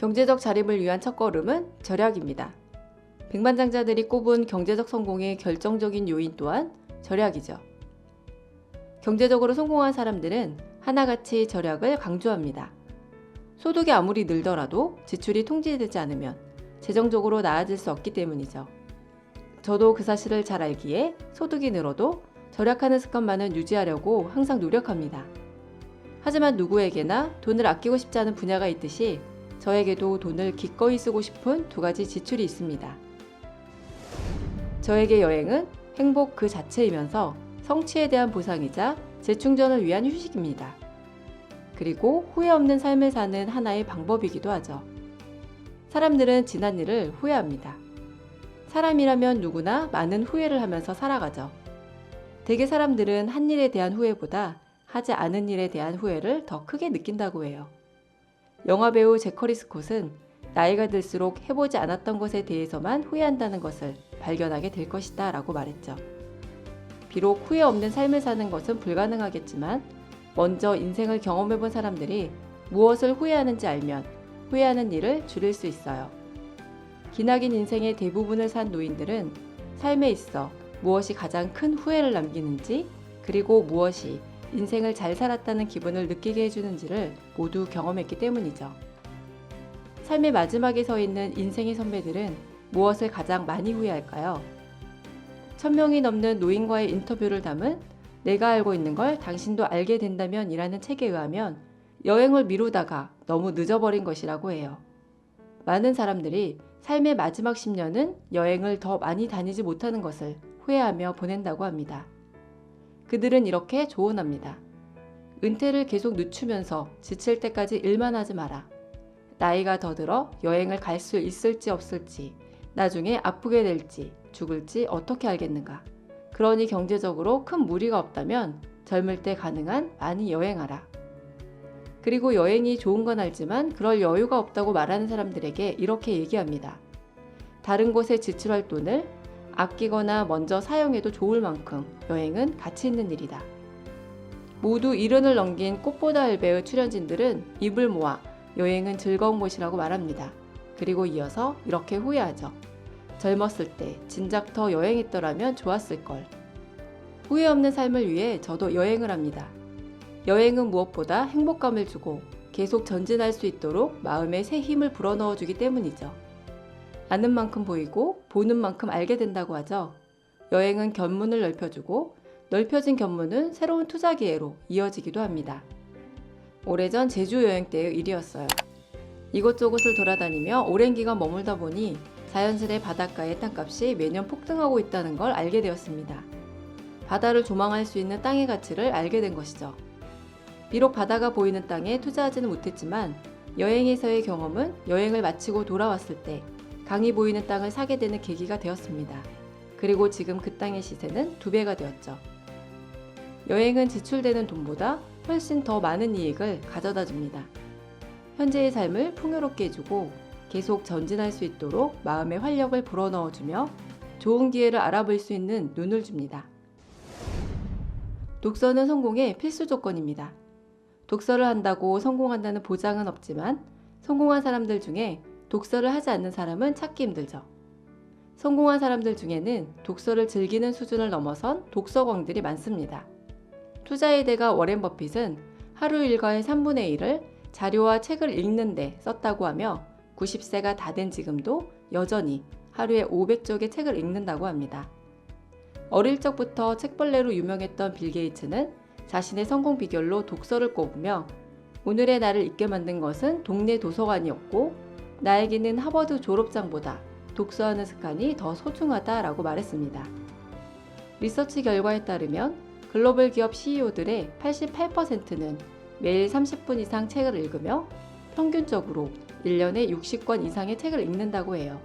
경제적 자립을 위한 첫걸음은 절약입니다. 백만장자들이 꼽은 경제적 성공의 결정적인 요인 또한 절약이죠. 경제적으로 성공한 사람들은 하나같이 절약을 강조합니다. 소득이 아무리 늘더라도 지출이 통제되지 않으면 재정적으로 나아질 수 없기 때문이죠. 저도 그 사실을 잘 알기에 소득이 늘어도 절약하는 습관만은 유지하려고 항상 노력합니다. 하지만 누구에게나 돈을 아끼고 싶지 않은 분야가 있듯이 저에게도 돈을 기꺼이 쓰고 싶은 두 가지 지출이 있습니다. 저에게 여행은 행복 그 자체이면서 성취에 대한 보상이자 재충전을 위한 휴식입니다. 그리고 후회 없는 삶을 사는 하나의 방법이기도 하죠. 사람들은 지난 일을 후회합니다. 사람이라면 누구나 많은 후회를 하면서 살아가죠. 대개 사람들은 한 일에 대한 후회보다 하지 않은 일에 대한 후회를 더 크게 느낀다고 해요. 영화배우 제커리 스콧은 나이가 들수록 해보지 않았던 것에 대해서만 후회한다는 것을 발견하게 될 것이다 라고 말했죠. 비록 후회 없는 삶을 사는 것은 불가능하겠지만 먼저 인생을 경험해본 사람들이 무엇을 후회하는지 알면 후회하는 일을 줄일 수 있어요. 기나긴 인생의 대부분을 산 노인들은 삶에 있어 무엇이 가장 큰 후회를 남기는지 그리고 무엇이 인생을 잘 살았다는 기분을 느끼게 해주는지를 모두 경험했기 때문이죠. 삶의 마지막에 서 있는 인생의 선배들은 무엇을 가장 많이 후회할까요? 1000명이 넘는 노인과의 인터뷰를 담은 내가 알고 있는 걸 당신도 알게 된다면 이라는 책에 의하면 여행을 미루다가 너무 늦어버린 것이라고 해요. 많은 사람들이 삶의 마지막 10년은 여행을 더 많이 다니지 못하는 것을 후회하며 보낸다고 합니다. 그들은 이렇게 조언합니다. 은퇴를 계속 늦추면서 지칠 때까지 일만 하지 마라. 나이가 더 들어 여행을 갈 수 있을지 없을지, 나중에 아프게 될지, 죽을지 어떻게 알겠는가. 그러니 경제적으로 큰 무리가 없다면 젊을 때 가능한 많이 여행하라. 그리고 여행이 좋은 건 알지만 그럴 여유가 없다고 말하는 사람들에게 이렇게 얘기합니다. 다른 곳에 지출할 돈을 아끼거나 먼저 사용해도 좋을 만큼 여행은 가치 있는 일이다. 모두 70을 넘긴 꽃보다 알배의 출연진들은 입을 모아 여행은 즐거운 곳이라고 말합니다. 그리고 이어서 이렇게 후회하죠. 젊었을 때 진작 더 여행했더라면 좋았을걸. 후회 없는 삶을 위해 저도 여행을 합니다. 여행은 무엇보다 행복감을 주고 계속 전진할 수 있도록 마음에 새 힘을 불어넣어주기 때문이죠. 아는 만큼 보이고 보는 만큼 알게 된다고 하죠. 여행은 견문을 넓혀주고 넓혀진 견문은 새로운 투자 기회로 이어지기도 합니다. 오래전 제주 여행 때의 일이었어요. 이곳저곳을 돌아다니며 오랜 기간 머물다 보니 자연스레 바닷가의 땅값이 매년 폭등하고 있다는 걸 알게 되었습니다. 바다를 조망할 수 있는 땅의 가치를 알게 된 것이죠. 비록 바다가 보이는 땅에 투자하지는 못했지만 여행에서의 경험은 여행을 마치고 돌아왔을 때 강이 보이는 땅을 사게 되는 계기가 되었습니다. 그리고 지금 그 땅의 시세는 2배가 되었죠. 여행은 지출되는 돈보다 훨씬 더 많은 이익을 가져다 줍니다. 현재의 삶을 풍요롭게 해주고 계속 전진할 수 있도록 마음의 활력을 불어넣어주며 좋은 기회를 알아볼 수 있는 눈을 줍니다. 독서는 성공의 필수 조건입니다. 독서를 한다고 성공한다는 보장은 없지만 성공한 사람들 중에 독서를 하지 않는 사람은 찾기 힘들죠. 성공한 사람들 중에는 독서를 즐기는 수준을 넘어선 독서광들이 많습니다. 투자의 대가 워렌 버핏은 하루 일과의 3분의 1을 자료와 책을 읽는 데 썼다고 하며 90세가 다 된 지금도 여전히 하루에 500쪽의 책을 읽는다고 합니다. 어릴 적부터 책벌레로 유명했던 빌 게이츠는 자신의 성공 비결로 독서를 꼽으며 오늘의 나를 있게 만든 것은 동네 도서관이었고 나에게는 하버드 졸업장보다 독서하는 습관이 더 소중하다라고 말했습니다. 리서치 결과에 따르면 글로벌 기업 CEO들의 88%는 매일 30분 이상 책을 읽으며 평균적으로 1년에 60권 이상의 책을 읽는다고 해요.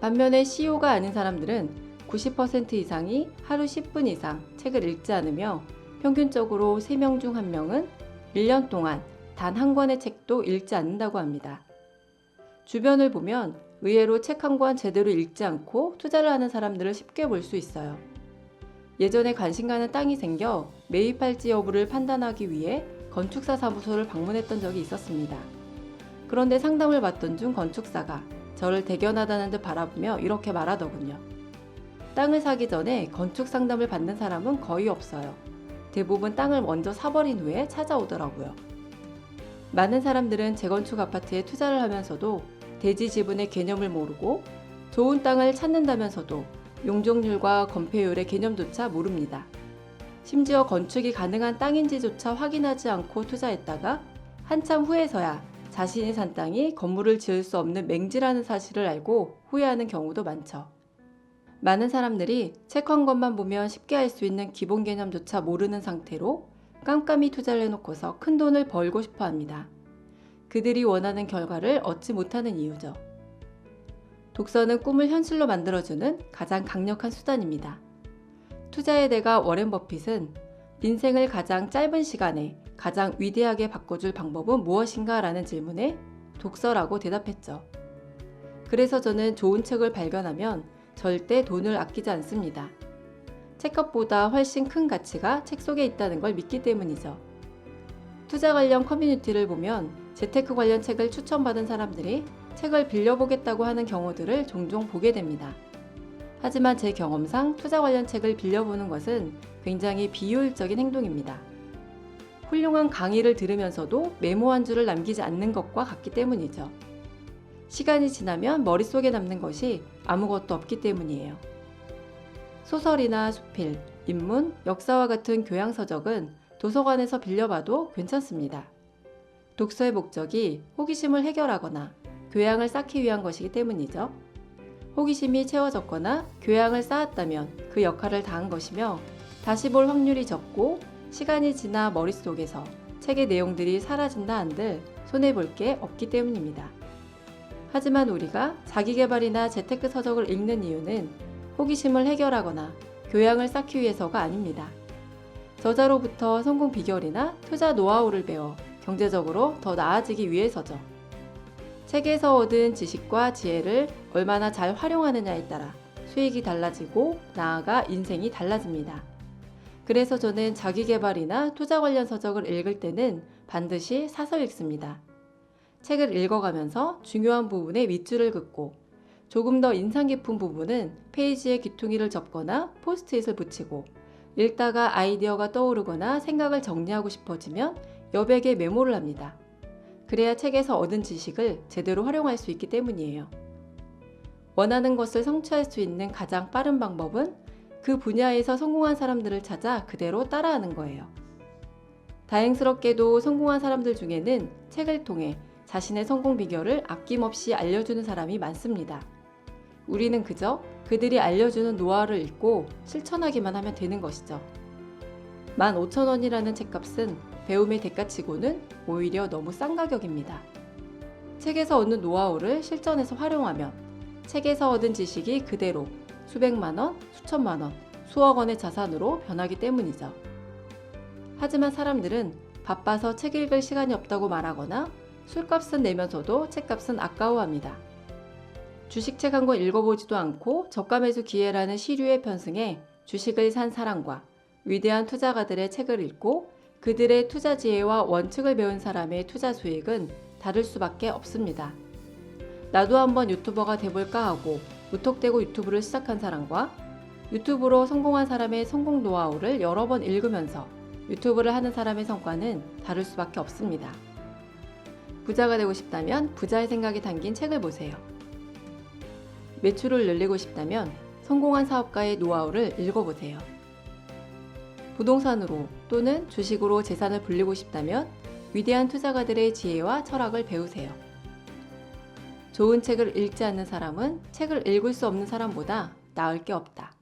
반면에 CEO가 아닌 사람들은 90% 이상이 하루 10분 이상 책을 읽지 않으며 평균적으로 3명 중 1명은 1년 동안 단 한 권의 책도 읽지 않는다고 합니다. 주변을 보면 의외로 책 한 권 제대로 읽지 않고 투자를 하는 사람들을 쉽게 볼 수 있어요. 예전에 관심 가는 땅이 생겨 매입할지 여부를 판단하기 위해 건축사 사무소를 방문했던 적이 있었습니다. 그런데 상담을 받던 중 건축사가 저를 대견하다는 듯 바라보며 이렇게 말하더군요. 땅을 사기 전에 건축 상담을 받는 사람은 거의 없어요. 대부분 땅을 먼저 사버린 후에 찾아오더라고요. 많은 사람들은 재건축 아파트에 투자를 하면서도 대지 지분의 개념을 모르고 좋은 땅을 찾는다면서도 용적률과 건폐율의 개념조차 모릅니다. 심지어 건축이 가능한 땅인지조차 확인하지 않고 투자했다가 한참 후에서야 자신이 산 땅이 건물을 지을 수 없는 맹지라는 사실을 알고 후회하는 경우도 많죠. 많은 사람들이 책 한 권만 보면 쉽게 알 수 있는 기본 개념조차 모르는 상태로 깜깜이 투자를 해놓고서 큰 돈을 벌고 싶어 합니다. 그들이 원하는 결과를 얻지 못하는 이유죠. 독서는 꿈을 현실로 만들어주는 가장 강력한 수단입니다. 투자의 대가 워렌 버핏은 인생을 가장 짧은 시간에 가장 위대하게 바꿔줄 방법은 무엇인가? 라는 질문에 독서라고 대답했죠. 그래서 저는 좋은 책을 발견하면 절대 돈을 아끼지 않습니다. 책값보다 훨씬 큰 가치가 책 속에 있다는 걸 믿기 때문이죠. 투자 관련 커뮤니티를 보면 재테크 관련 책을 추천받은 사람들이 책을 빌려보겠다고 하는 경우들을 종종 보게 됩니다. 하지만 제 경험상 투자 관련 책을 빌려보는 것은 굉장히 비효율적인 행동입니다. 훌륭한 강의를 들으면서도 메모 한 줄을 남기지 않는 것과 같기 때문이죠. 시간이 지나면 머릿속에 남는 것이 아무것도 없기 때문이에요. 소설이나 수필, 인문, 역사와 같은 교양서적은 도서관에서 빌려봐도 괜찮습니다. 독서의 목적이 호기심을 해결하거나 교양을 쌓기 위한 것이기 때문이죠. 호기심이 채워졌거나 교양을 쌓았다면 그 역할을 다한 것이며 다시 볼 확률이 적고 시간이 지나 머릿속에서 책의 내용들이 사라진다 한들 손해볼 게 없기 때문입니다. 하지만 우리가 자기계발이나 재테크 서적을 읽는 이유는 호기심을 해결하거나 교양을 쌓기 위해서가 아닙니다. 저자로부터 성공 비결이나 투자 노하우를 배워 경제적으로 더 나아지기 위해서죠. 책에서 얻은 지식과 지혜를 얼마나 잘 활용하느냐에 따라 수익이 달라지고 나아가 인생이 달라집니다. 그래서 저는 자기계발이나 투자 관련 서적을 읽을 때는 반드시 사서 읽습니다. 책을 읽어가면서 중요한 부분에 밑줄을 긋고 조금 더 인상 깊은 부분은 페이지에 귀퉁이를 접거나 포스트잇을 붙이고 읽다가 아이디어가 떠오르거나 생각을 정리하고 싶어지면 여백에 메모를 합니다. 그래야 책에서 얻은 지식을 제대로 활용할 수 있기 때문이에요. 원하는 것을 성취할 수 있는 가장 빠른 방법은 그 분야에서 성공한 사람들을 찾아 그대로 따라하는 거예요. 다행스럽게도 성공한 사람들 중에는 책을 통해 자신의 성공 비결을 아낌없이 알려주는 사람이 많습니다. 우리는 그저 그들이 알려주는 노하우를 읽고 실천하기만 하면 되는 것이죠. 15,000원이라는 책값은 배움의 대가치고는 오히려 너무 싼 가격입니다. 책에서 얻는 노하우를 실전에서 활용하면 책에서 얻은 지식이 그대로 수백만 원, 수천만 원, 수억 원의 자산으로 변하기 때문이죠. 하지만 사람들은 바빠서 책 읽을 시간이 없다고 말하거나 술값은 내면서도 책값은 아까워합니다. 주식책 한 권 읽어보지도 않고 저가 매수 기회라는 시류에 편승해 주식을 산 사람과 위대한 투자가들의 책을 읽고 그들의 투자 지혜와 원칙을 배운 사람의 투자 수익은 다를 수밖에 없습니다. 나도 한번 유튜버가 돼볼까 하고 무턱대고 유튜브를 시작한 사람과 유튜브로 성공한 사람의 성공 노하우를 여러 번 읽으면서 유튜브를 하는 사람의 성과는 다를 수밖에 없습니다. 부자가 되고 싶다면 부자의 생각이 담긴 책을 보세요. 매출을 늘리고 싶다면 성공한 사업가의 노하우를 읽어보세요. 부동산으로 또는 주식으로 재산을 불리고 싶다면 위대한 투자가들의 지혜와 철학을 배우세요. 좋은 책을 읽지 않는 사람은 책을 읽을 수 없는 사람보다 나을 게 없다.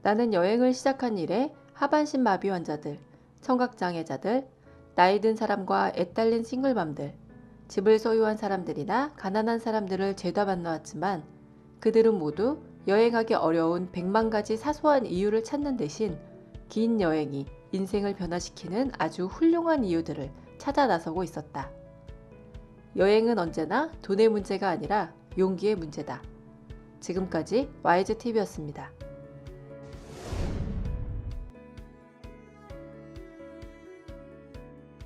나는 여행을 시작한 이래 하반신 마비 환자들, 청각장애자들, 나이 든 사람과 애딸린 싱글맘들, 집을 소유한 사람들이나 가난한 사람들을 죄다 만나왔지만 그들은 모두 여행하기 어려운 100만 가지 사소한 이유를 찾는 대신 긴 여행이 인생을 변화시키는 아주 훌륭한 이유들을 찾아 나서고 있었다. 여행은 언제나 돈의 문제가 아니라 용기의 문제다. 지금까지 YGTV였습니다.